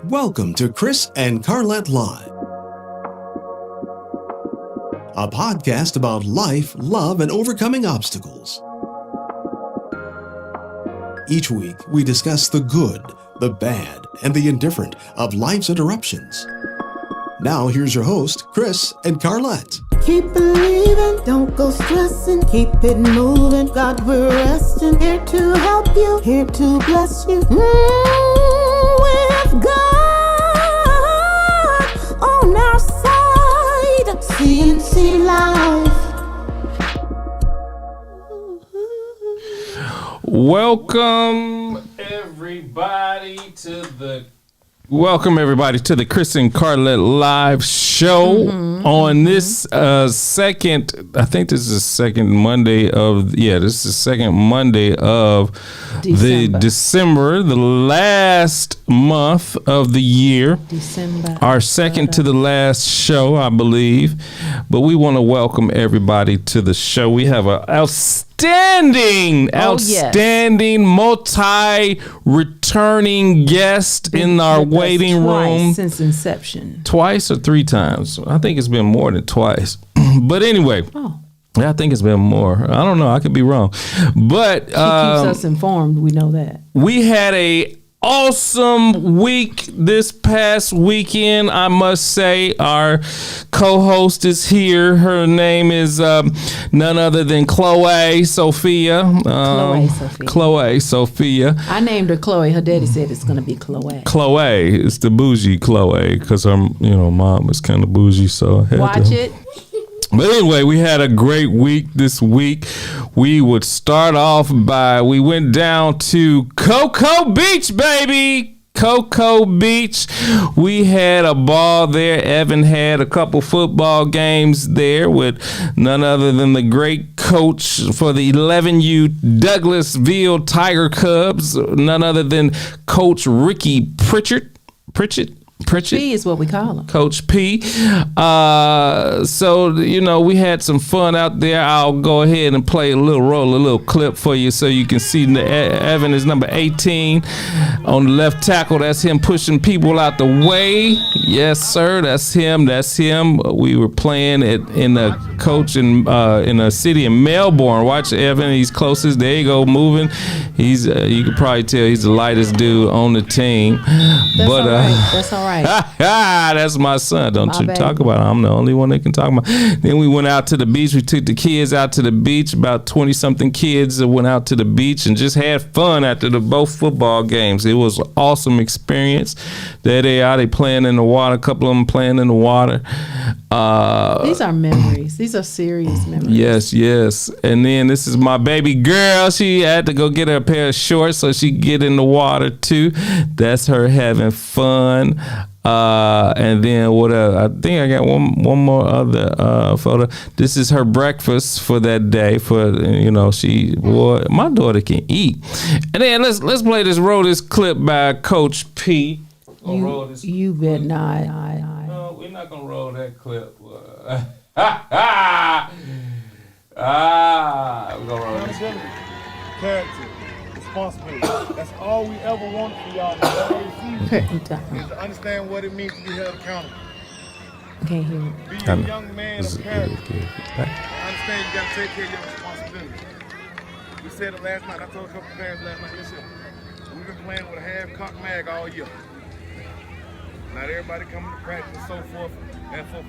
Welcome to Chris and Carlette Live, a podcast about life, love, and overcoming obstacles. Each week, we discuss the good, the bad, and the indifferent of life's interruptions. Now, here's your host, Chris and Carlette. Keep believing, don't go stressing, keep it moving. God, we're resting, here to help you, here to bless you. With God on our side, CNC Life. Welcome everybody to the Chris and Carlette live show on this second Monday of December, the last month of the year. December. Our second to the last show, I believe. But we want to welcome everybody to the show. We have an outstanding, multi-returning guest in our waiting room. Since inception. Twice or three times? I think it's been more than twice. But anyway. Oh. Yeah, I think it's been more. I don't know. I could be wrong. But she keeps us informed. We know that. We had a awesome week this past weekend, I must say. Our co-host is here. Her name is none other than Chloe Sophia. Chloe Sophia. I named her Chloe. Her daddy said it's going to be Chloe. Chloe. It's the bougie Chloe because her mom is kind of bougie. So I had Watch it. But anyway, we had a great week this week. We would start off we went down to Cocoa Beach, baby. Cocoa Beach. We had a ball there. Evan had a couple football games there with none other than the great coach for the 11U Douglasville Tiger Cubs, none other than Coach Ricky Pritchett. P is what we call him. Coach P. So, we had some fun out there. I'll go ahead and play a little clip for you so you can see Evan is number 18 on the left tackle. That's him pushing people out the way. Yes, sir. That's him. We were playing in a coach in a city in Melbourne. Watch Evan. He's closest. There you go, moving. He's you can probably tell he's the lightest dude on the team. That's all right. That's my son. Don't you talk about it. I'm the only one that can talk about it. Then we went out to the beach. We took the kids out to the beach. About 20-something kids that went out to the beach and just had fun after both football games. It was an awesome experience. There they are. They playing in the water. A couple of them playing in the water. These are memories. These are serious memories. Yes. And then this is my baby girl. She had to go get her a pair of shorts so she could get in the water too. That's her having fun. And then what I think I got one more other photo. This is her breakfast for that day. My daughter can eat. And then let's roll this clip by Coach P. You bet not. No, we're not gonna roll that clip. We're gonna roll this clip. Character, responsibility. That's all we ever wanted for y'all to is to understand what it means to be held accountable. I can't hear it. Be a young man of character. Understand you gotta take care of your responsibility. We said it last night. I told a couple of parents last night, listen, we've been playing with a half-cocked mag all year. Not everybody coming to practice and so forth. And for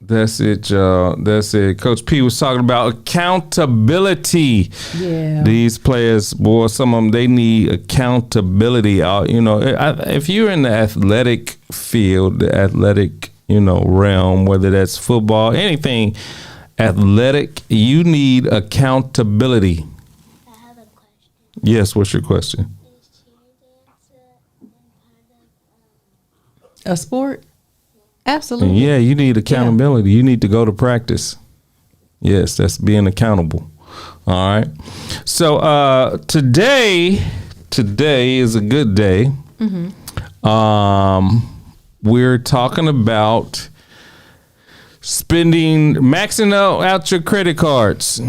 That's it, y'all. That's it. Coach P was talking about accountability. Yeah. These players, boy, some of them, they need accountability. If you're in the athletic field, the athletic, realm, whether that's football, anything athletic, you need accountability. I have a question. Yes, what's your question? Is cheer dance A sport? Absolutely. Yeah, you need accountability. Yeah. You need to go to practice. Yes, that's being accountable. All right. So today is a good day. Mm-hmm. We're talking about maxing out your credit cards.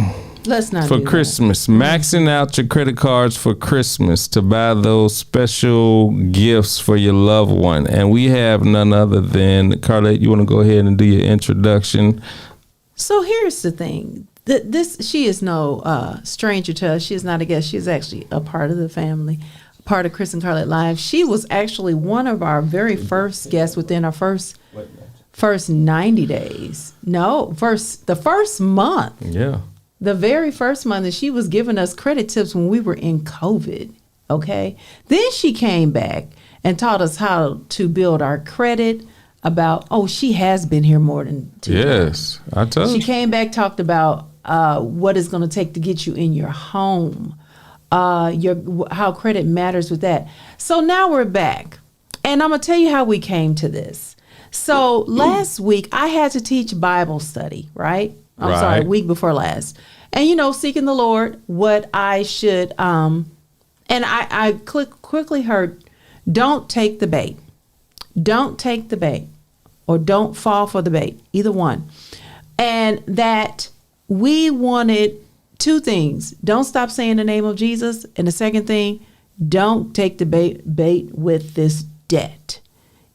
Let's not for do Christmas. Maxing out your credit cards for Christmas to buy those special gifts for your loved one. And we have none other than Carlette. You want to go ahead and do your introduction? So here's the thing. She is no stranger to us. She is not a guest. She is actually a part of the family, a part of Chris and Carlette Live. She was actually one of our very first guests within our first 90 days. No, the first month. Yeah. The very first month that she was giving us credit tips when we were in COVID. Okay. Then she came back and taught us how to build our credit. She has been here more than 2 years. Yes, I told you. She came back, talked about what it's going to take to get you in your home, how credit matters with that. So now we're back. And I'm going to tell you how we came to this. So last week I had to teach Bible study, right? I'm sorry, week before last. And, seeking the Lord, what I should, and I quickly heard, don't take the bait. Don't take the bait, or don't fall for the bait, either one. And that we wanted 2 things. Don't stop saying the name of Jesus. And the second thing, don't take the bait with this debt.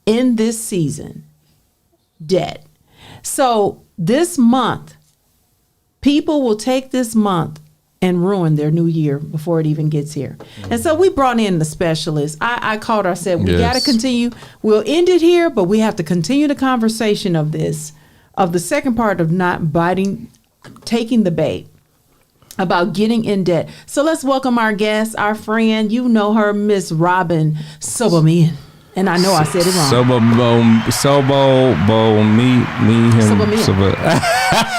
In this season, debt. So this month, people will take this month and ruin their new year before it even gets here. And so we brought in the specialist. I called her, I said, we got to continue. We'll end it here, but we have to continue the conversation of this, of the second part of not taking the bait, about getting in debt. So let's welcome our guest, our friend. You know her, Miss Robin Sobomehim. And I know I said it wrong. Sobomehim.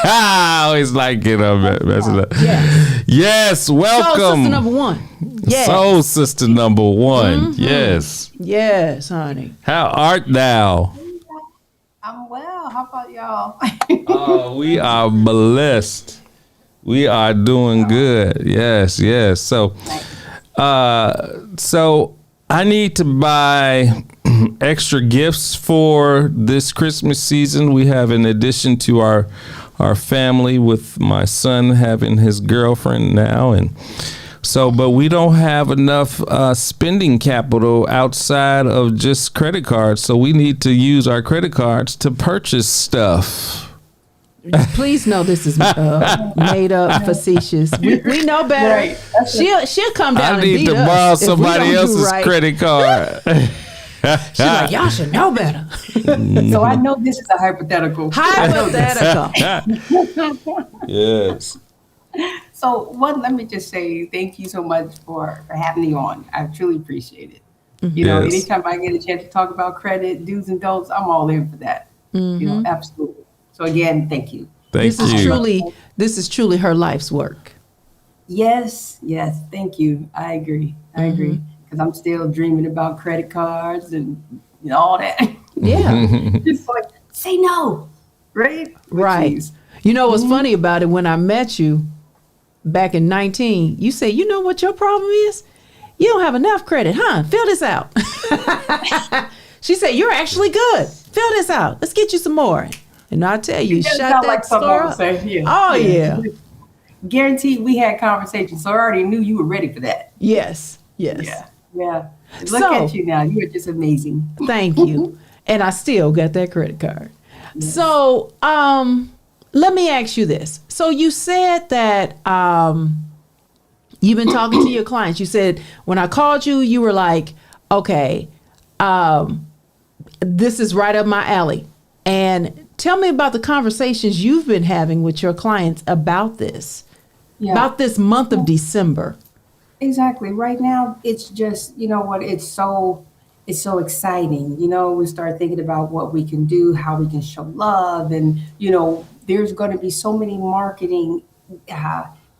I always like it. Messing up. Yes, welcome. Soul Sister number 1. Yes. Soul Sister number 1. Yes. Yes, honey. How art thou? I'm well. How about y'all? Oh, we are blessed. We are doing good. Yes. So I need to buy extra gifts for this Christmas season. We have, in addition to our family, with my son having his girlfriend now, and so, but we don't have enough spending capital outside of just credit cards. So we need to use our credit cards to purchase stuff. Please know this is made up, facetious. We know better. Right. She'll come down. I need to borrow somebody else's credit card. She's like, y'all should know better. So I know this is a hypothetical. Yes. So let me just say thank you so much for having me on. I truly appreciate it. You know, anytime I get a chance to talk about credit, do's and don'ts, I'm all in for that. Absolutely. So again, thank you. This is truly her life's work. Yes. Thank you. I agree. Because I'm still dreaming about credit cards and all that. Yeah. Just like, say no. Right? Right. You know what's funny about it? When I met you back in 19, you say, you know what your problem is? You don't have enough credit, huh? Fill this out. She said, you're actually good. Fill this out. Let's get you some more. And I tell you, shut that store up. Oh, yeah. Guaranteed we had conversations, so I already knew you were ready for that. Yes. Yeah. Look at you now. You are just amazing. Thank you. And I still got that credit card. Yes. So let me ask you this. So you said that you've been talking to your clients. You said when I called you, you were like, okay, this is right up my alley. And tell me about the conversations you've been having with your clients about this, about this month of December. Exactly. Right now, it's just, it's so exciting. We start thinking about what we can do, how we can show love. And, there's going to be so many marketing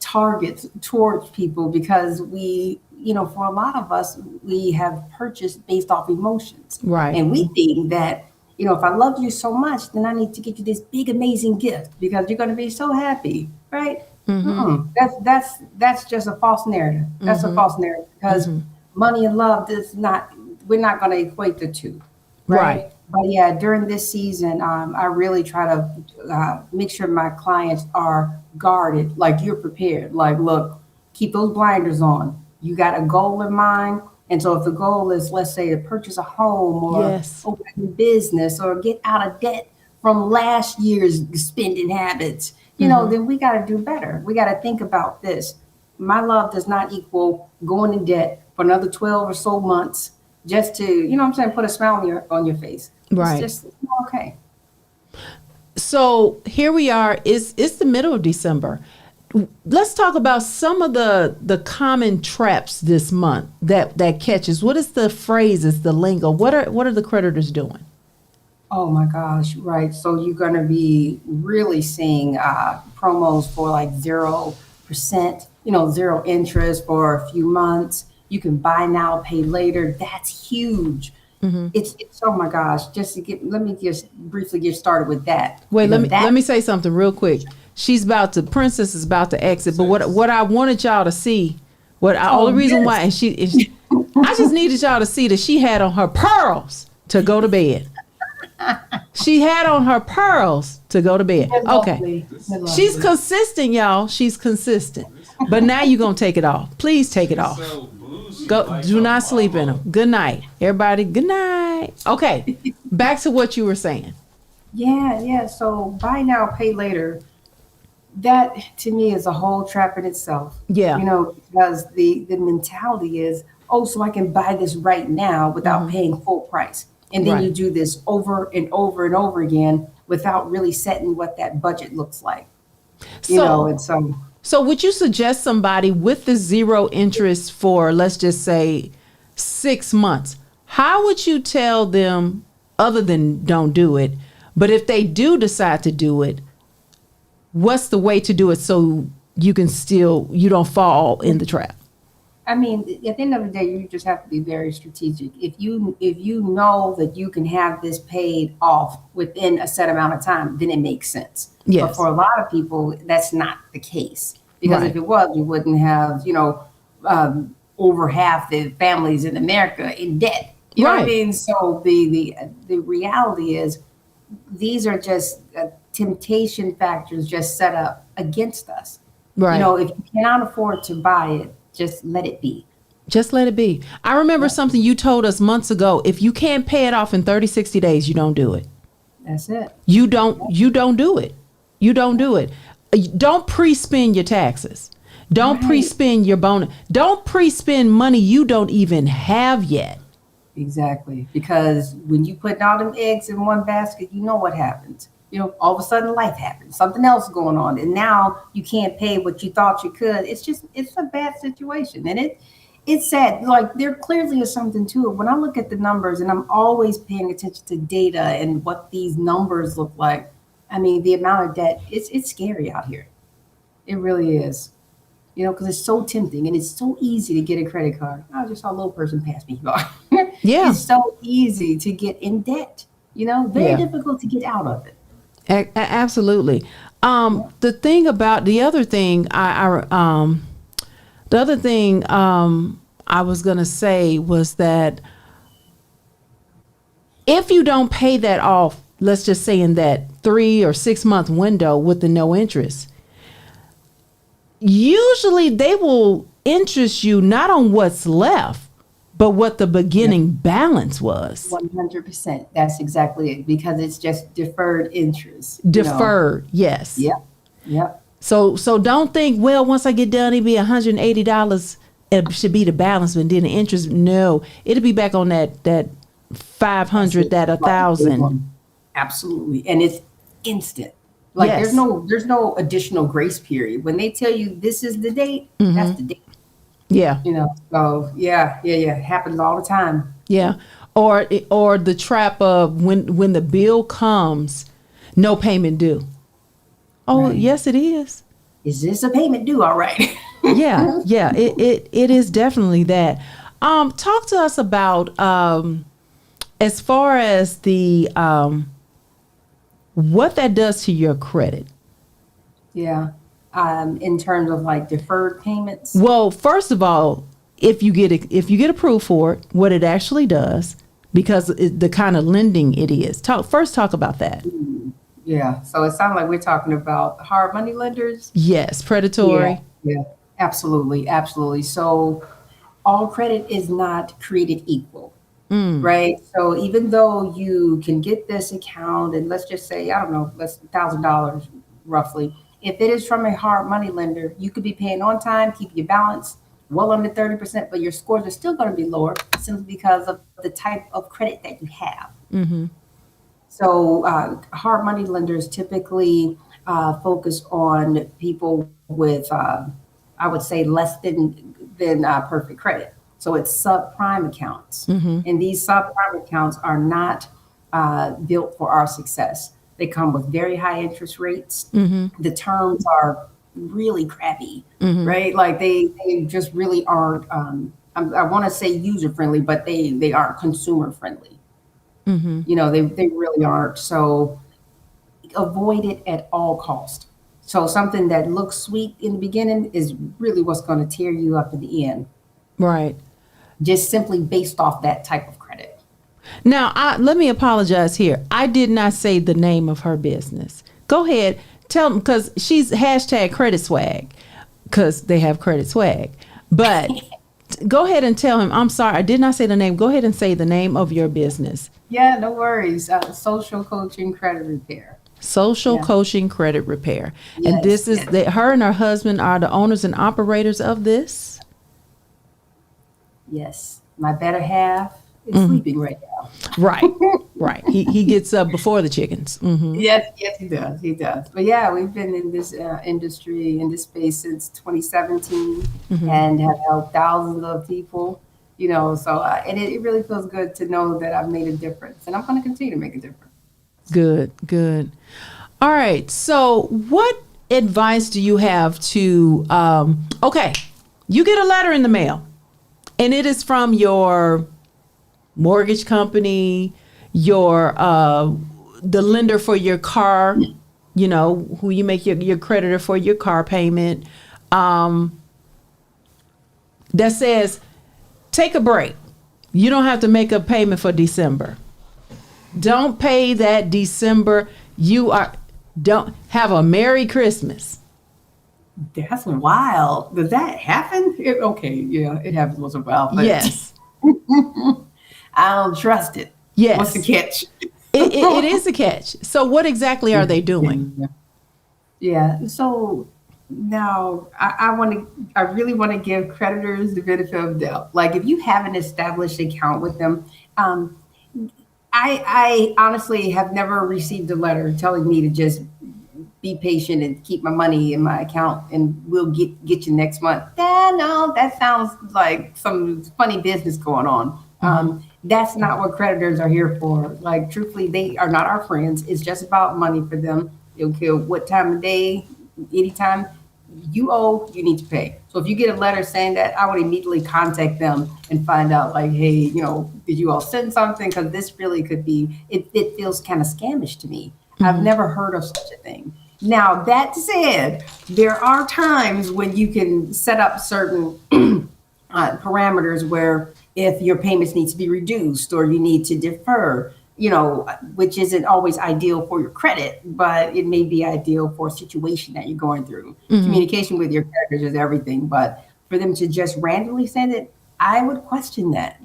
targets towards people because we, for a lot of us, we have purchased based off emotions. Right. And we think that, if I love you so much, then I need to get you this big, amazing gift because you're going to be so happy. Right. Mm-hmm. That's just a false narrative. That's a false narrative because money and love we're not going to equate the two. Right. But yeah, during this season, I really try to make sure my clients are guarded, like you're prepared. Like, look, keep those blinders on. You got a goal in mind. And so if the goal is, let's say, to purchase a home or Yes. open a business or get out of debt from last year's spending habits, then we got to do better. We got to think about this. My love does not equal going in debt for another 12 or so months just to, what I'm saying, put a smile on your face. Right. It's just not okay. So here we are. It's the middle of December. Let's talk about some of the common traps this month that catches. What is the phrases, the lingo? What are the creditors doing? Oh my gosh, right. So you're going to be really seeing promos for like 0%, zero interest for a few months. You can buy now, pay later. That's huge. It's oh my gosh. Let me just briefly get started with that. Wait, let me say something real quick. Princess is about to exit, but what I wanted y'all to see, only reason why, and I just needed y'all to see that she had on her pearls to go to bed. She had on her pearls to go to bed. Okay. She's consistent, y'all. She's consistent. But now you're going to take it off. Please take it off. Go. Do not sleep in them. Good night. Everybody, good night. Okay. Back to what you were saying. Yeah. So buy now, pay later. That to me is a whole trap in itself. Yeah. Because the mentality is, so I can buy this right now without paying full price. And then you do this over and over and over again without really setting what that budget looks like. So would you suggest somebody with the zero interest for, let's just say, 6 months? How would you tell them, other than don't do it, but if they do decide to do it, what's the way to do it so you don't fall in the trap? I mean, at the end of the day, you just have to be very strategic. If you know that you can have this paid off within a set amount of time, then it makes sense. Yes. But for a lot of people, that's not the case. Because if it was, you wouldn't have, over half the families in America in debt. You know what I mean? So the reality is, these are just temptation factors just set up against us. Right. If you cannot afford to buy it, just let it be. Just let it be. I remember something you told us months ago. If you can't pay it off in 30, 60 days, you don't do it. That's it. You don't do it. You don't do it. Don't pre-spend your taxes. Don't pre-spend your bonus. Don't pre-spend money you don't even have yet. Exactly. Because when you put all them eggs in one basket, you know what happens. All of a sudden life happens, something else going on. And now you can't pay what you thought you could. It's a bad situation. And it's sad. Like, there clearly is something to it. When I look at the numbers, and I'm always paying attention to data and what these numbers look like. I mean, the amount of debt, it's scary out here. It really is. Because it's so tempting and it's so easy to get a credit card. I just saw a little person pass me by. Yeah. It's so easy to get in debt. Very difficult to get out of it. Absolutely. The other thing I was going to say was that if you don't pay that off, let's just say in that 3 or 6 month window with the no interest, usually they will interest you not on what's left, but what the beginning balance was. 100%. That's exactly it. Because it's just deferred interest. Deferred, yes. Yep. So don't think, well, once I get done, it'll be $180. It should be the balance, but then the interest, no, it'll be back on that 500, that 1,000. Absolutely, and it's instant. Like there's no additional grace period. When they tell you this is the date, that's the date. Yeah. So yeah. It happens all the time. Yeah. Or the trap of when the bill comes, no payment due. Oh, yes, it is. Is this a payment due? All right. Yeah. It is definitely that. Talk to us about as far as the what that does to your credit. Yeah. In terms of like deferred payments. Well, first of all, if you get approved for it, what it actually does, because the kind of lending it is. Talk about that. Yeah. So it sounds like we're talking about hard money lenders. Yes, predatory. Yeah. Absolutely. Absolutely. So all credit is not created equal. Right. So even though you can get this account and let's just say, I don't know, let's $1,000 roughly. If it is from a hard money lender, you could be paying on time, keep your balance well under 30%, but your scores are still going to be lower simply because of the type of credit that you have. So hard money lenders typically focus on people with, I would say, less than perfect credit. So it's subprime accounts. And these subprime accounts are not built for our success. They come with very high interest rates. The terms are really crappy, right? Like they just really aren't, I want to say user friendly, but they aren't consumer friendly. You know, they really aren't. So avoid it at all cost. So something that looks sweet in the beginning is really what's going to tear you up in the end. Right. Just simply based off that type of credit. Now, let me apologize here. I did not say the name of her business. Go ahead, tell them, because she's hashtag credit swag, because they have credit swag. But go ahead and tell him, I'm sorry, I did not say the name. Go ahead and say the name of your business. Yeah, no worries. Social coaching credit repair. Social coaching credit repair. Yes, And this is her and her husband are the owners and operators of this. Yes, my better half is sleeping right now. Right, right. He gets up before the chickens. Yes, he does. He does. But yeah, we've been in this industry, in this space since 2017 and have helped thousands of people, you know, so, and it really feels good to know that I've made a difference and I'm going to continue to make a difference. Good, good. All right. So what advice do you have to, okay, you get a letter in the mail. And it is from your mortgage company, your the lender for your car, you know, who you make your creditor for your car payment. That says, take a break. You don't have to make a payment for December. Don't pay that December. Don't have a Merry Christmas. That's wild. Does that happen? Okay, yeah, it happens once in a while. But Yes. I don't trust it. Yes. What's the catch? It is a catch. So what exactly are they doing? Yeah. So now I really want to give creditors the benefit of the doubt. Like if you have an established account with them, I honestly have never received a letter telling me to just be patient and keep my money in my account and we'll get you next month. No, that sounds like some funny business going on. That's not what creditors are here for. Like, truthfully, they are not our friends. It's just about money for them. They don't care what time of day, anytime you owe, you need to pay. So if you get a letter saying that, I would immediately contact them and find out, like, hey, you know, did you all send something? Because this really could be, it feels kind of scamish to me. I've never heard of such a thing. Now, that said, there are times when you can set up certain parameters where if your payments need to be reduced or you need to defer, you know, which isn't always ideal for your credit, but it may be ideal for a situation that you're going through. Communication with your creditors is everything, but for them to just randomly send it, I would question that.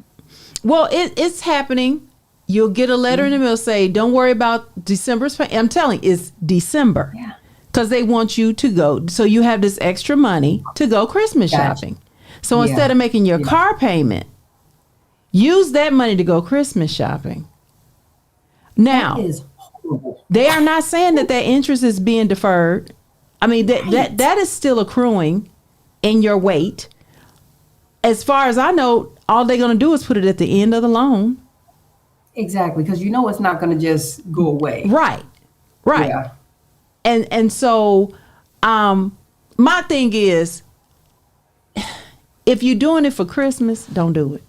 Well, it's happening. You'll get a letter in the mail say, don't worry about December's pay. I'm telling you, it's December. Yeah. Because they want you to go. So you have this extra money to go Christmas shopping. So instead of making your car payment, use that money to go Christmas shopping. Now, That is horrible. they are not saying that that interest is being deferred. I mean, that is still accruing in your weight. As far as I know, all they're going to do is put it at the end of the loan. Exactly, because you know it's not going to just go away. Right. Yeah. And so my thing is, if you're doing it for Christmas, don't do it.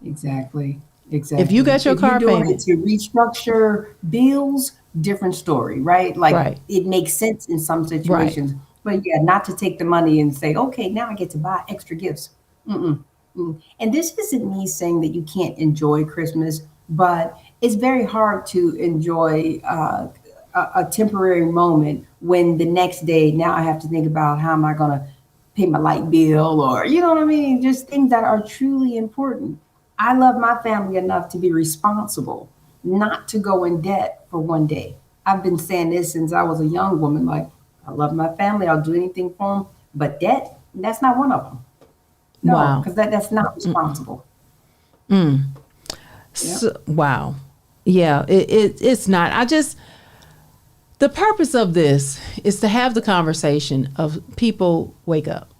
Exactly. If you got your car If you're doing payment. it to restructure bills, different story, right? Like Right. it makes sense in some situations, but yeah, not to take the money and say, okay, now I get to buy extra gifts. And this isn't me saying that you can't enjoy Christmas, but it's very hard to enjoy a temporary moment when the next day, now I have to think about how am I going to pay my light bill, or, you know what I mean? Just things that are truly important. I love my family enough to be responsible, not to go in debt for one day. I've been saying this since I was a young woman. Like, I love my family. I'll do anything for them. But debt, that's not one of them. No, Wow. because that's not responsible. So, wow. Yeah, it's not. The purpose of this is to have the conversation of people wake up.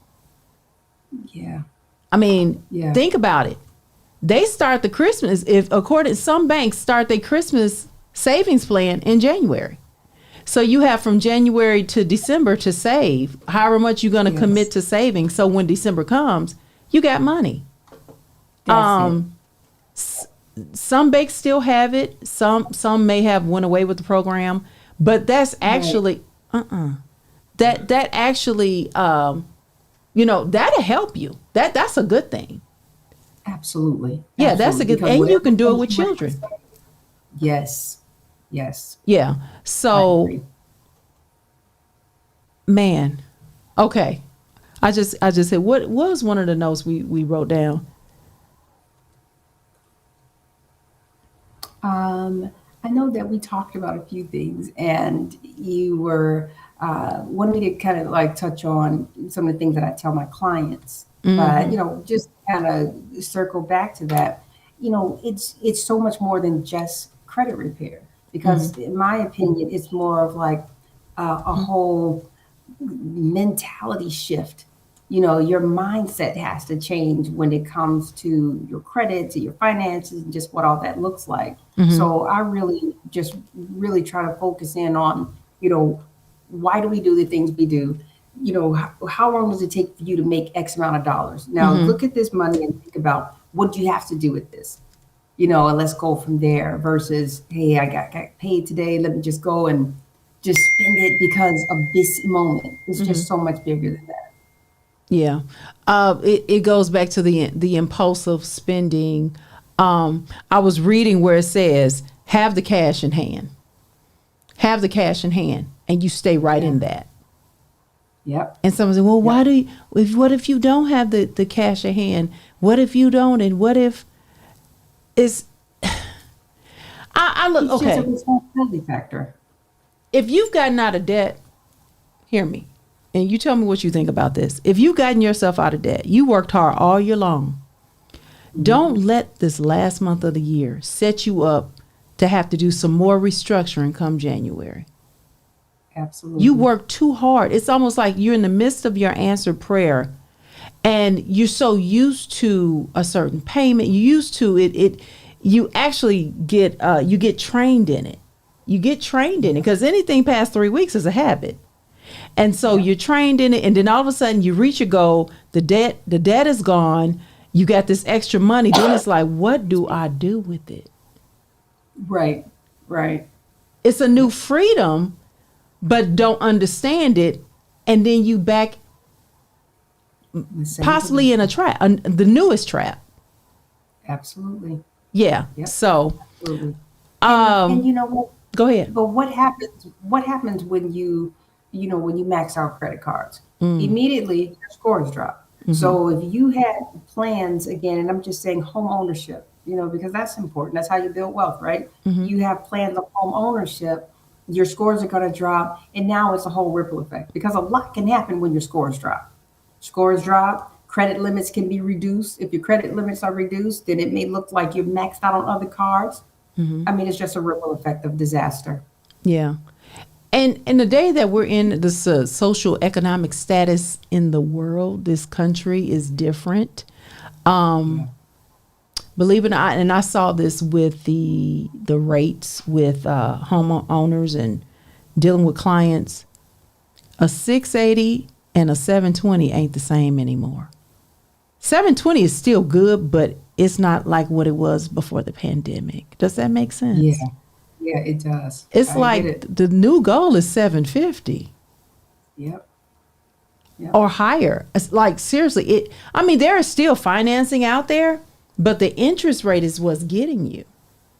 Yeah. I mean, Yeah. think about it. They start the Christmas, if according some banks start their Christmas savings plan in January. So you have from January to December to save however much you're going to Yes. commit to saving. So when December comes, you got money. That's Some banks still have it. Some may have went away with the program, but that's actually that actually that'll help you. That's a good thing. Absolutely. Yeah, that's a Absolutely. good, Because and you can do it whatever with comes children. Yes. Yes. Yeah. I So, agree. man, okay. I just said, what was one of the notes we wrote down? I know that we talked about a few things, and you were wanted me to kind of like touch on some of the things that I tell my clients. But just kind of circle back to that. It's so much more than just credit repair, because in my opinion, it's more of like a whole mentality shift. Your mindset has to change when it comes to your credit, to your finances, and just what all that looks like. So I really try to focus in on, why do we do the things we do? How long does it take for you to make X amount of dollars? Now look at this money and think about, what do you have to do with this? And let's go from there, versus, hey, I got paid today. Let me just go and just spend it because of this moment. It's just so much bigger than that. Yeah. It goes back to the impulsive spending. I was reading where it says, have the cash in hand. Have the cash in hand, and you stay right in that. Yep. And someone said, well, what if you don't have the cash in hand? What if you don't? And what if it's, I look, It's just a okay. responsibility factor. If you've gotten out of debt, hear me, and you tell me what you think about this. If you've gotten yourself out of debt, you worked hard all year long. Don't let this last month of the year set you up to have to do some more restructuring come January. Absolutely. You work too hard. It's almost like you're in the midst of your answered prayer, and you're so used to a certain payment. You used to it. You actually get trained in it. You get trained in it, because anything past 3 weeks is a habit. And so you're trained in it, and then all of a sudden you reach your goal. The debt is gone. You got this extra money. Then it's like, what do I do with it? Right. It's a new freedom, but don't understand it, and then you back The same possibly in a trap, the newest trap. Absolutely. Yeah. Yep. So, Absolutely. And you know what? go ahead. But what happens when you max out credit cards? Immediately your scores drop. So if you had plans, again, and I'm just saying home ownership, because that's important. That's how you build wealth, right? You have plans of home ownership, your scores are going to drop. And now it's a whole ripple effect, because a lot can happen when your scores drop. Scores drop, credit limits can be reduced. If your credit limits are reduced, then it may look like you're maxed out on other cards. I mean, it's just a ripple effect of disaster. Yeah. And in the day that we're in, this social economic status in the world, this country is different. Believe it or not, and I saw this with the rates with homeowners and dealing with clients. A 680 and a 720 ain't the same anymore. 720 is still good, but it's not like what it was before the pandemic. Does that make sense? Yeah, it does. It's I like get it. the new goal is 750. Yep. or higher. It's like, seriously, there is still financing out there, but the interest rate is what's getting you.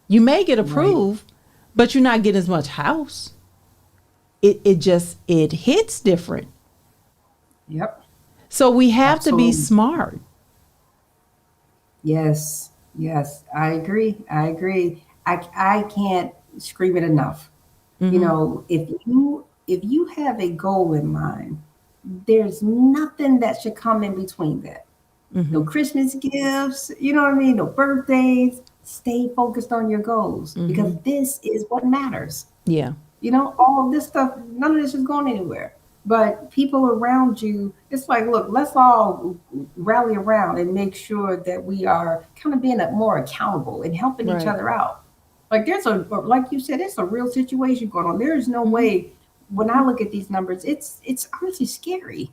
You may get approved, but you're not getting as much house. It hits different. Yep. So we have to be Absolutely. smart. Yes, I agree. I can't scream it enough. You know, if you have a goal in mind, there's nothing that should come in between that. No Christmas gifts, you know what I mean? No birthdays. Stay focused on your goals because this is what matters. Yeah. You know, all of this stuff, none of this is going anywhere. But people around you, it's like, look, let's all rally around and make sure that we are kind of being more accountable and helping each other out. Like like you said, it's a real situation going on. There is no way, when I look at these numbers, it's honestly scary.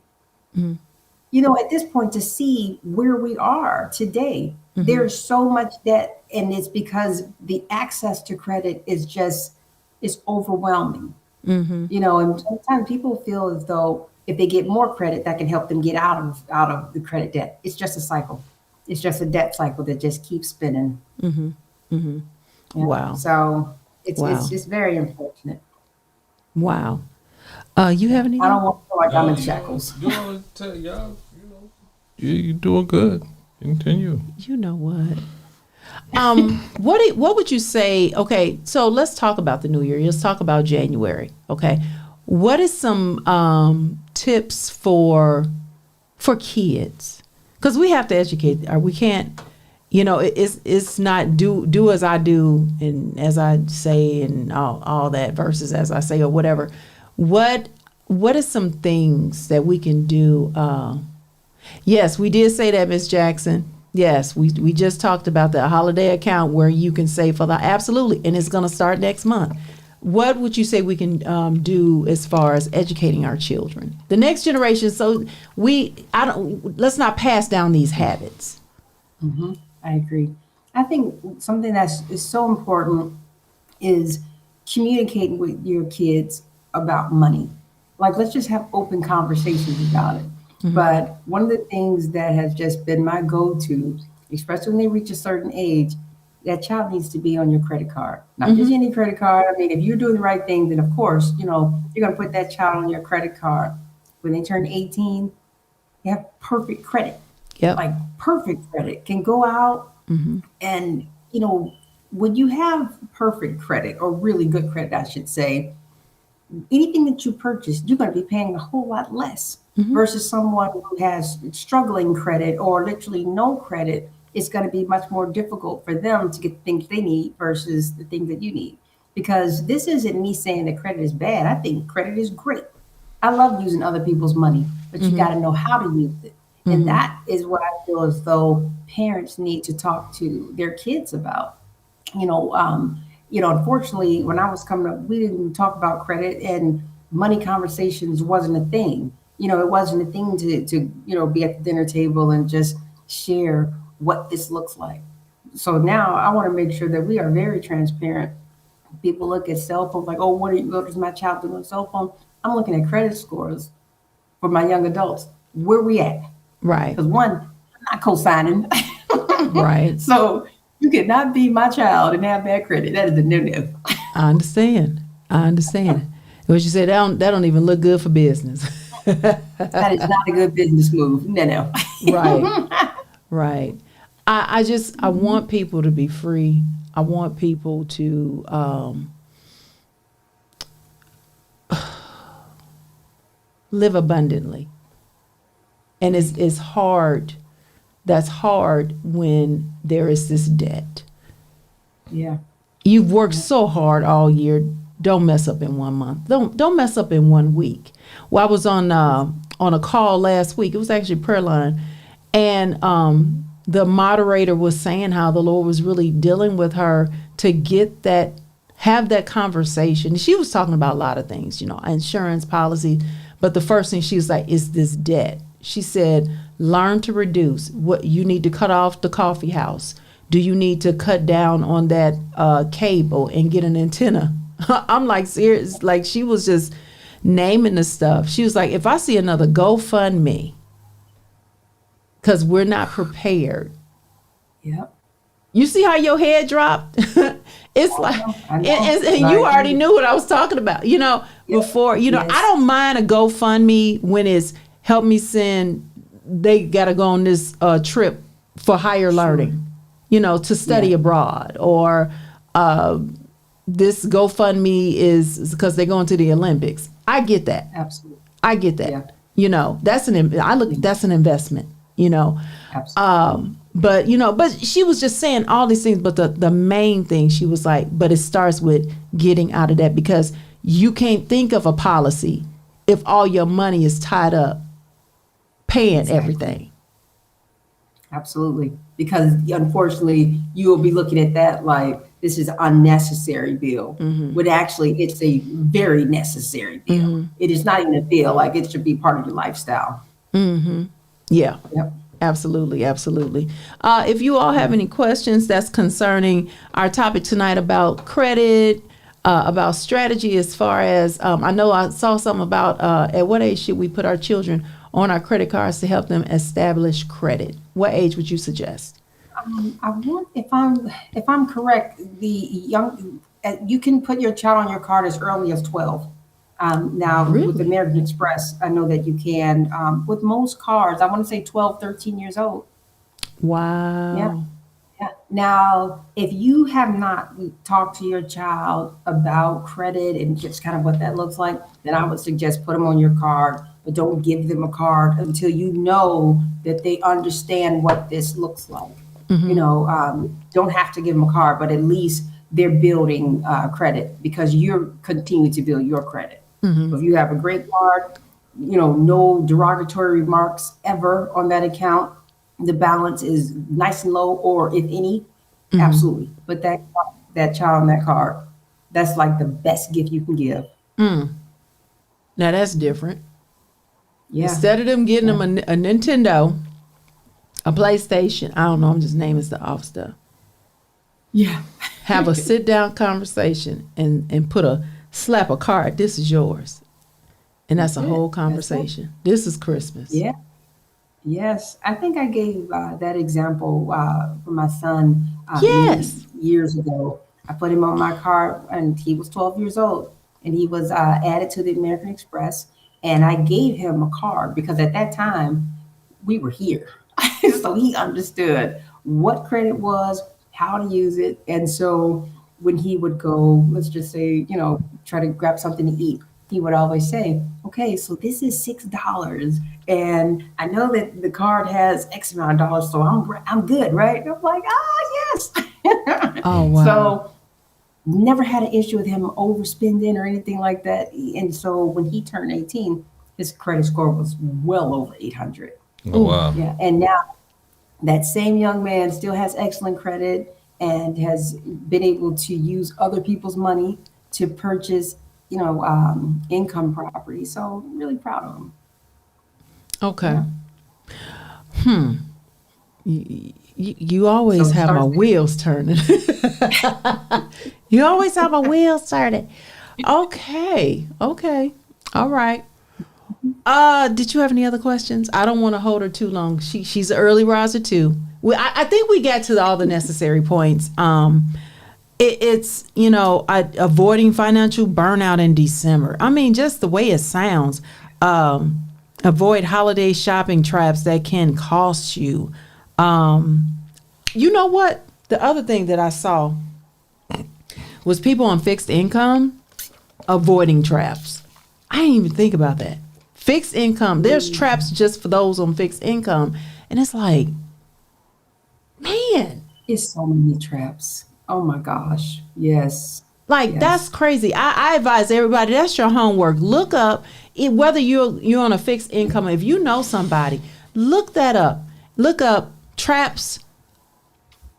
You know, at this point, to see where we are today, there's so much debt, and it's because the access to credit is overwhelming. You know, and sometimes people feel as though if they get more credit, that can help them get out of the credit debt. It's just a cycle. It's just a debt cycle that just keeps spinning. Yeah. Wow. So it's just very unfortunate. Wow. You have any? I don't want to feel like I'm in shackles. You're doing good. Continue. You know what? What would you say? Okay, so let's talk about the new year. Let's talk about January. Okay, what is some tips for kids? Because we have to educate. We can't. You know, it's not do as I do and as I say and all that versus as I say or whatever. What is some things that we can do? Yes, we did say that, Miss Jackson. Yes, we just talked about the holiday account where you can save for absolutely, and it's going to start next month. What would you say we can do as far as educating our children, the next generation? So let's not pass down these habits. I agree. I think something is so important is communicating with your kids about money. Like, let's just have open conversations about it. But one of the things that has just been my go-to, especially when they reach a certain age, that child needs to be on your credit card. Not just any credit card. I mean, if you're doing the right thing, then of course, you know, you're going to put that child on your credit card. When they turn 18, they have perfect credit. Yep. Like perfect credit can go out and, you know, when you have perfect credit or really good credit, I should say, anything that you purchase, you're going to be paying a whole lot less versus someone who has struggling credit or literally no credit. It's going to be much more difficult for them to get the things they need versus the things that you need. Because this isn't me saying that credit is bad. I think credit is great. I love using other people's money, but you got to know how to use it. And that is what I feel as though parents need to talk to their kids about. You know, unfortunately, when I was coming up, we didn't talk about credit, and money conversations wasn't a thing. You know, it wasn't a thing to be at the dinner table and just share what this looks like. So now I want to make sure that we are very transparent. People look at cell phones like, oh, what is my child doing on a cell phone? I'm looking at credit scores for my young adults. Where we at? Right. Because one, I'm not co-signing. Right. So you cannot be my child and have bad credit. That is a no-no. I understand. What you said, that don't even look good for business. That is not a good business move. No. Right. I want people to be free. I want people to live abundantly. And it's hard. That's hard when there is this debt. Yeah. You've worked so hard all year. Don't mess up in 1 month. Don't mess up in 1 week. Well, I was on a call last week. It was actually prayer line, and the moderator was saying how the Lord was really dealing with her to have that conversation. She was talking about a lot of things, you know, insurance policy, but the first thing she was like, is this debt? She said, learn to reduce. What you need to cut off the coffee house. Do you need to cut down on that cable and get an antenna? I'm like, serious. Like, she was just naming the stuff. She was like, if I see another GoFundMe, because we're not prepared. Yep. You see how your head dropped? It's like, I know. and you already knew what I was talking about, before, Yes. I don't mind a GoFundMe when it's help me send, they got to go on this trip for higher learning, to study abroad, or this GoFundMe is because they're going to the Olympics. I get that. Absolutely. I get that. Yeah. That's an investment, Absolutely. but she was just saying all these things, but the main thing, she was like, but it starts with getting out of that, because you can't think of a policy if all your money is tied up paying everything. Absolutely. Because unfortunately, you will be looking at that like this is an unnecessary bill. When actually it's a very necessary bill. It is not even a bill, like it should be part of your lifestyle. Yeah. Yep. Absolutely. If you all have any questions that's concerning our topic tonight about credit, about strategy, as far as, I know I saw something about at what age should we put our children on our credit cards to help them establish credit? What age would you suggest? I want, if I'm correct, the young, you can put your child on your card as early as 12. Now, Really? with American Express, I know that you can. With most cards, I want to say 12, 13 years old. Wow. Yeah. Now, if you have not talked to your child about credit and just kind of what that looks like, then I would suggest put them on your card, but don't give them a card until you know that they understand what this looks like. Don't have to give them a card, but at least they're building credit, because you're continuing to build your credit. So if you have a great card, no derogatory remarks ever on that account, the balance is nice and low, or if any, absolutely. But that child on that card, that's like the best gift you can give. Now that's different. Yeah. Instead of them getting them a Nintendo, a PlayStation, I don't know, I'm just naming stuff off stuff. Yeah. Have a sit down conversation and slap a card. This is yours. And that's a whole conversation. This is Christmas. Yeah. Yes. I think I gave that example for my son Yes. years ago. I put him on my card and he was 12 years old, and he was added to the American Express, and I gave him a card because at that time we were here. So he understood what credit was, how to use it. And so when he would go, let's just say, try to grab something to eat, he would always say, okay, so this is $6. And I know that the card has X amount of dollars, so I'm good, right? And I'm like, yes. Oh, wow. So never had an issue with him overspending or anything like that. And so when he turned 18, his credit score was well over 800. Oh, wow. Yeah. And now that same young man still has excellent credit and has been able to use other people's money to purchase, income property. So I'm really proud of him. Okay. You always have my wheels turning. You always have my wheels turning. Okay. All right. Did you have any other questions? I don't want to hold her too long. She's an early riser too. I think we got to all the necessary points. It's avoiding financial burnout in December. I mean, just the way it sounds. Avoid holiday shopping traps that can cost you. You know what? The other thing that I saw was people on fixed income avoiding traps. I didn't even think about that. Fixed income. There's traps just for those on fixed income. And it's like, man. It's so many traps. Oh my gosh. Yes. Like, that's crazy. I advise everybody, that's your homework. Look up whether you're on a fixed income. If you know somebody, look that up. Look up traps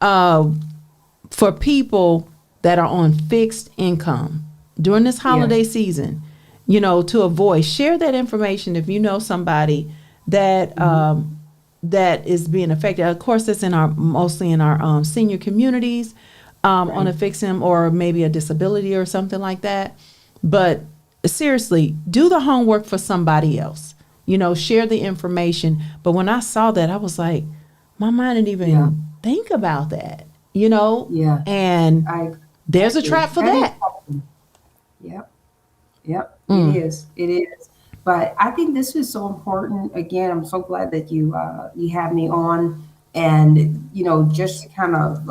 for people that are on fixed income during this holiday season, to avoid. Share that information if you know somebody that that is being affected. Of course, that's mostly in our senior communities on a fixed income or maybe a disability or something like that. But seriously, do the homework for somebody else. Share the information. But when I saw that, I was like, my mind didn't even think about that, Yeah. And there's a trap for that. Yep. It is. But I think this is so important. Again, I'm so glad that you have me on, and just to kind of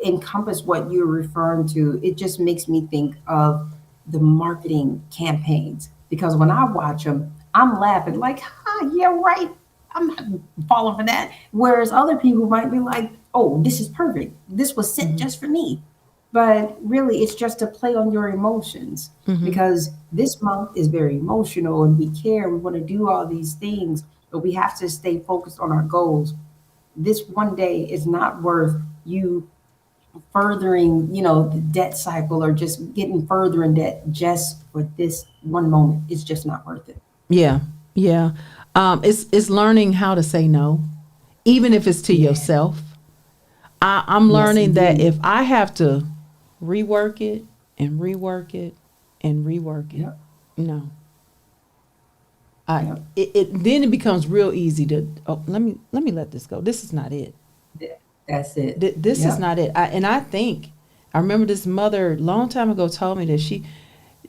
encompass what you're referring to. It just makes me think of the marketing campaigns, because when I watch them, I'm laughing like, yeah, right. I'm not falling for that. Whereas other people might be like, oh, this is perfect. This was sent just for me. But really, it's just a play on your emotions, because this month is very emotional and we care. We want to do all these things, but we have to stay focused on our goals. This one day is not worth you furthering, the debt cycle, or just getting further in debt just for this one moment. It's just not worth it. Yeah. It's learning how to say no, even if it's to yourself. I'm learning that if I have to rework it and rework it and rework it, no. Then it becomes real easy to, let me let this go. This is not it. That's it. This is not it. I think, I remember this mother long time ago told me that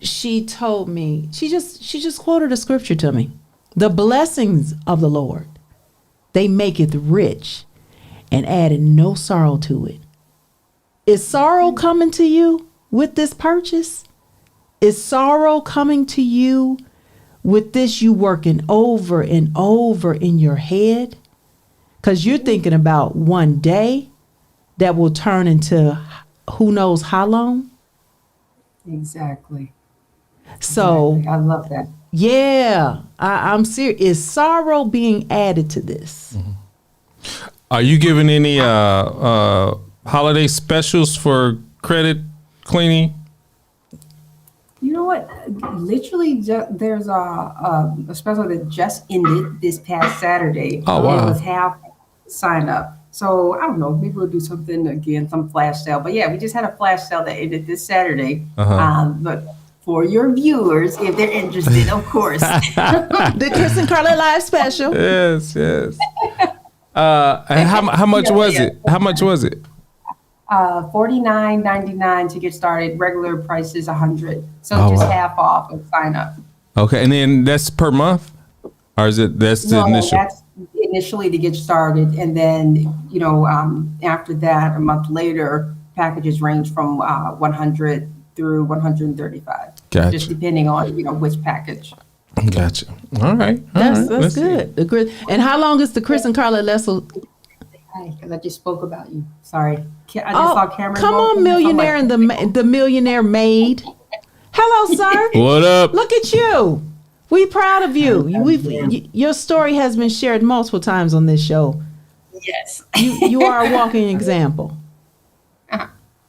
she told me, she just quoted a scripture to me. The blessings of the Lord, they maketh rich and added no sorrow to it. Is sorrow coming to you with this purchase? Is sorrow coming to you with this, you working over and over in your head? Because you're thinking about one day that will turn into who knows how long? Exactly. So I love that. Yeah, I'm serious. Is sorrow being added to this? Are you giving any holiday specials for credit cleaning? You know what? Literally, there's a special that just ended this past Saturday. Oh, wow. It was half sign up. So I don't know, maybe we'll do something again, some flash sale. But yeah, we just had a flash sale that ended this Saturday. But for your viewers, if they're interested, of course. The Chris and Carlette live special. Yes. And how much was it? How much was it? $49.99 to get started. Regular price is $100. So just half off of sign up. Okay, and then that's per month, or is it that's the initial? That's initially to get started, and then after that, a month later, packages range from 100 through 135. Gotcha. Just depending on which package. Gotcha. All right. That's good. And how long is the Chris and Carlette Lessel? Hi, because I just spoke about you. Sorry. I just saw Cameron. Come on, millionaire and the millionaire maid. Hello, sir. What up? Look at you. We proud of you. Your story has been shared multiple times on this show. Yes. You are a walking example.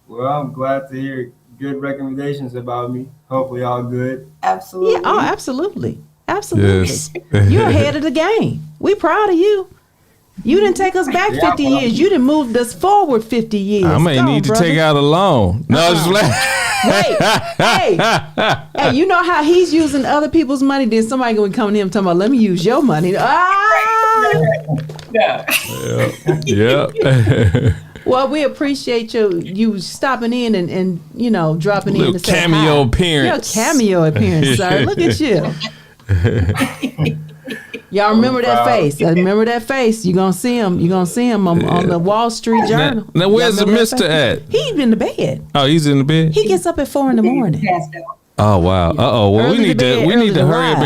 Well, I'm glad to hear good recommendations about me. Hopefully all good. Absolutely. Yeah, absolutely. Yes. You're ahead of the game. We proud of you. You didn't take us back 50 years. You didn't move us forward 50 years. I may need to take out a loan. No, just Wait, hey, you know how he's using other people's money? Then somebody going to come to him talking about, let me use your money. Yeah. Well, we appreciate you stopping in and dropping in to say cameo hi. appearance. Your cameo appearance, sir. Look at you. Y'all remember that face? Remember that face? You gonna see him? You gonna see him on the Wall Street Journal? Now where's the Mister at? He's in the bed. Oh, he's in the bed. He gets up at 4 a.m. Oh wow. Well, Early we need to hurry up.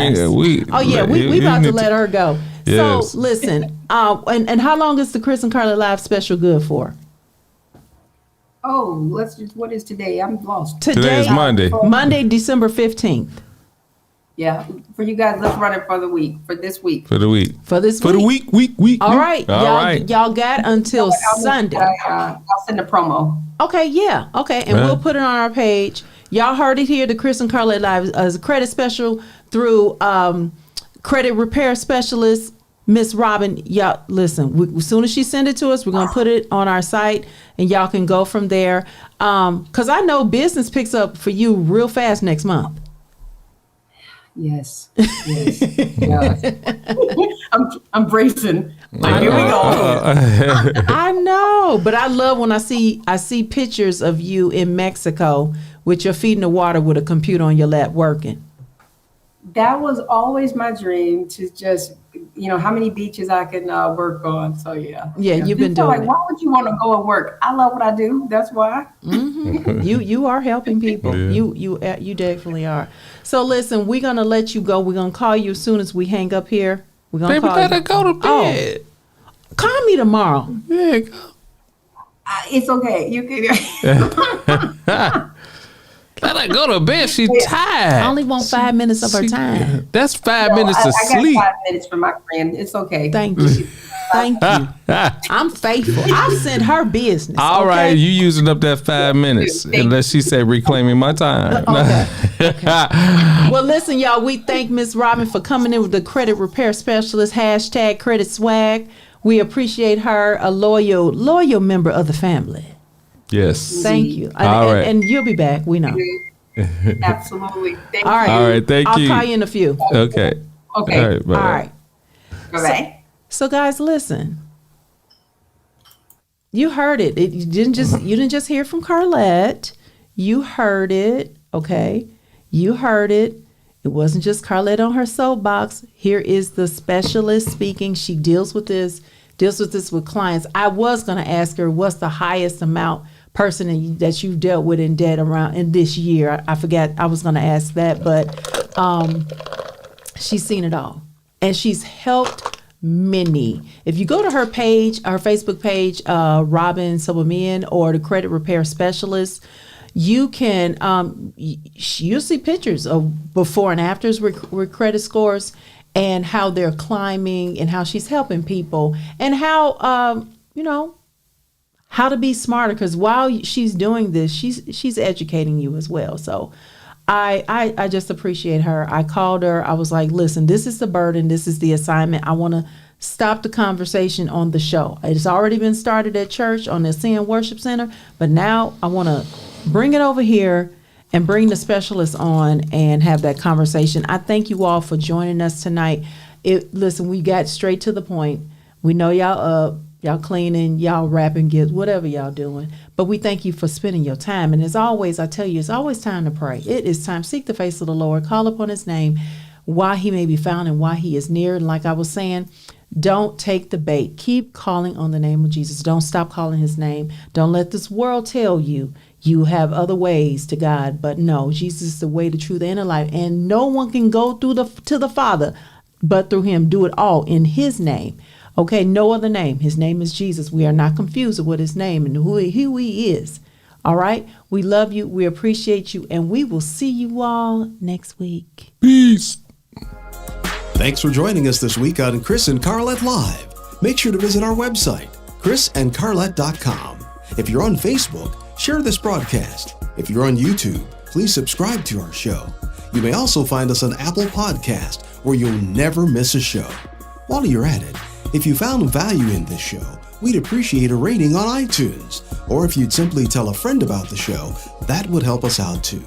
We about to let her go. Yes. So listen, and how long is the Chris and Carlette live special good for? Oh, what is today? I'm lost. Today is Monday. Monday, December 15th. Yeah, for you guys, let's run it for the week, for this week. For the week. For this For week. the week. All right. All Y'all got until Sunday. I'll send a promo. Okay, yeah. Okay, and we'll put it on our page. Y'all heard it here, the Chris and Carlette Live as a credit special through credit repair specialist, Miss Robin. Y'all, listen, as soon as she send it to us, we're going to put it on our site, and y'all can go from there. Because I know business picks up for you real fast next month. Yes. Yeah. I'm bracing. Like, here we go. I know, but I love when I see pictures of you in Mexico with your feet in the water with a computer on your lap working. That was always my dream, to just, how many beaches I can work on. So yeah. Yeah, you've been People doing like, it. why would you want to go and work? I love what I do. That's why. Mm-hmm. You are helping people. Yeah. You definitely are. So listen, we're gonna let you go. We're gonna call you as soon as we hang up here. We're gonna Baby, call let you. her go to bed. Call me tomorrow. Yeah, go. It's okay. You can. Let her go to bed. She's tired. I only want 5 minutes of her time. That's 5 minutes of I sleep. got 5 minutes for my friend. It's okay. Thank you. Thank you. I'm faithful. I've sent her business. All okay? right, you using up that 5 minutes, unless she say reclaiming my time. Okay. Well, listen, y'all. We thank Miss Robin for coming in with the credit repair specialist # credit swag. We appreciate her, a loyal member of the family. Yes. Thank you. All right. And you'll be back. We know. Absolutely. Thank All right. All right, thank I'll you. call you in a few. Okay. Okay. All right, bye. All right. Bye-bye. So guys, listen. You heard it. You didn't just hear from Carlette. You heard it. Okay. You heard it. It wasn't just Carlette on her soapbox. Here is the specialist speaking. She deals with this with clients. I was going to ask her, what's the highest amount person that you dealt with in debt around in this year? I forgot. I was going to ask that, but she's seen it all, and she's helped many. If you go to her page, her Facebook page, Robin Sobomehim, or the credit repair specialist, you can you'll see pictures of before and afters with credit scores, and how they're climbing, and how she's helping people, and how how to be smarter, because while she's doing this, she's educating you as well. So I just appreciate her. I called her. I was like, listen, this is the burden. This is the assignment. I want to stop the conversation on the show. It's already been started at church on the Ascend Worship Center, but now I want to bring it over here and bring the specialist on and have that conversation. I thank you all for joining us tonight. Listen, we got straight to the point. We know y'all up. Y'all cleaning, y'all wrapping gifts, whatever y'all doing. But we thank you for spending your time. And as always, I tell you, it's always time to pray. It is time. Seek the face of the Lord. Call upon his name while he may be found and while he is near. And like I was saying, don't take the bait. Keep calling on the name of Jesus. Don't stop calling his name. Don't let this world tell you you have other ways to God. But no, Jesus is the way, the truth, and the life. And no one can go to the Father but through him. Do it all in his name. Okay, no other name. His name is Jesus. We are not confused with his name and who he is. All right? We love you. We appreciate you. And we will see you all next week. Peace. Thanks for joining us this week on Chris and Carlette Live. Make sure to visit our website, chrisandcarlette.com. If you're on Facebook, share this broadcast. If you're on YouTube, please subscribe to our show. You may also find us on Apple Podcast, where you'll never miss a show. While you're at it, if you found value in this show, we'd appreciate a rating on iTunes. Or if you'd simply tell a friend about the show, that would help us out too.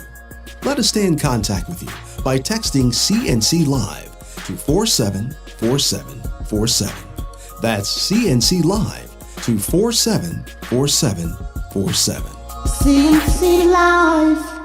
Let us stay in contact with you by texting CNC Live to 474747. That's CNC Live to 474747. CNC Live.